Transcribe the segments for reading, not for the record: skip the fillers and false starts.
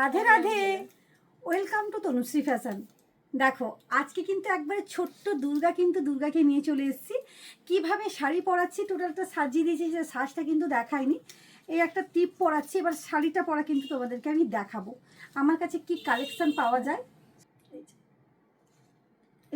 Radhe Radhe, welcome to Tanushree fashion. দেখো আজকে কিন্তু একবারে ছোট্ট দুর্গাকে নিয়ে চলে এসেছি। কিভাবে শাড়ি পরাচ্ছি টোটালটা সাজিয়ে দিয়েছি, যে সাজটা কিন্তু দেখাইনি। এই একটা টিপ পরাচ্ছি, এবার শাড়িটা পরা কিন্তু তোমাদেরকে আমি দেখাবো আমার কাছে কি কালেকশন পাওয়া যায়।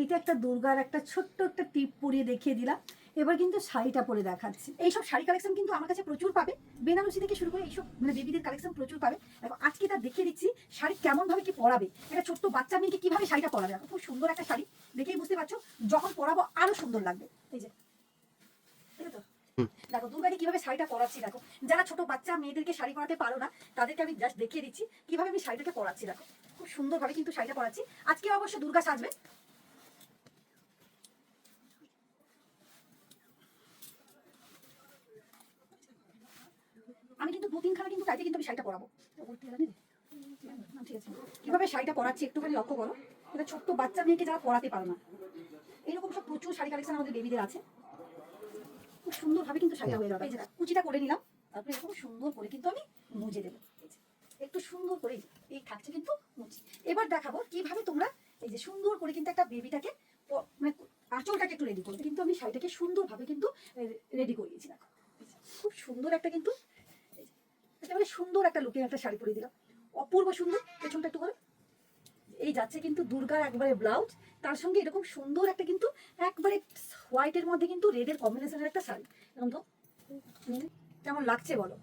এইটা একটা দুর্গার একটা ছোট্ট একটা টিপ পরিয়ে দেখিয়ে দিলাম। এবার কিন্তু শাড়িটা পরে দেখাচ্ছি। এইসব শাড়ি কালেকশন কিন্তু আমার কাছে প্রচুর পাবে, বেনারসি থেকে শুরু করে এইসব মানে বেবিদের কালেকশন প্রচুর পাবে। দেখো আজকে তা দেখিয়ে দিচ্ছি শাড়ি কেমন ভাবে কি পরাবে, একটা ছোট্ট বাচ্চা মেয়েকে কিভাবে শাড়িটা পরাবে। দেখো খুব সুন্দর একটা শাড়ি, দেখেই বুঝতে পারছো যখন পরাবো আরো সুন্দর লাগবে। এই যে দেখো দুর্গাকে কিভাবে শাড়িটা পরাচ্ছি। দেখো যারা ছোট বাচ্চা মেয়েদেরকে শাড়ি পরাতে পারো না, তাদেরকে আমি জাস্ট দেখিয়ে দিচ্ছি কিভাবে আমি শাড়িটাকে পরাচ্ছি। দেখো খুব সুন্দরভাবে কিন্তু শাড়িটা পরাচ্ছি। আজকে অবশ্য দুর্গা সাজবে। আমি কিন্তু দু তিনখানা কিন্তু টাইপে কিন্তু আমি শাড়িটা পরাবো। ঠিক আছে, কিভাবে শাড়িটা পরাচ্ছি একটুখানি লক্ষ্য করো। এটা ছোট্ট বাচ্চা মেয়েকে যারা পরাতে পারো না, এইরকম সব প্রচুর শাড়ি কালেকশন আমাদের বেবিদের আছে। খুব সুন্দরভাবে কিন্তু শাড়িটা হয়ে যাবে। এই যে কুচিটা করে নিলাম, তারপরে এরকম সুন্দর করে কিন্তু আমি মুজে দেবো। একটু সুন্দর করে এই থাকছে কিন্তু মুচি। এবার দেখাবো কিভাবে তোমরা এই যে সুন্দর করে কিন্তু একটা বেবিটাকে মানে আঁচলটাকে একটু রেডি করবে। কিন্তু আমি শাড়িটাকে সুন্দরভাবে কিন্তু রেডি করে দিয়েছি। দেখো খুব সুন্দর একটা কিন্তু একেবারে সুন্দর একটা লুকের একটা শাড়ি পরে দিলাম, অপূর্ব সুন্দর। পেছনটা একটু করে এই যাচ্ছে কিন্তু দুর্গার একবারে ব্লাউজ, তার সঙ্গে এরকম সুন্দর একটা কিন্তু একবারে হোয়াইটের মধ্যে কিন্তু রেডের কম্বিনেশনের একটা শাড়ি। এরকম তো কেমন লাগছে বলো।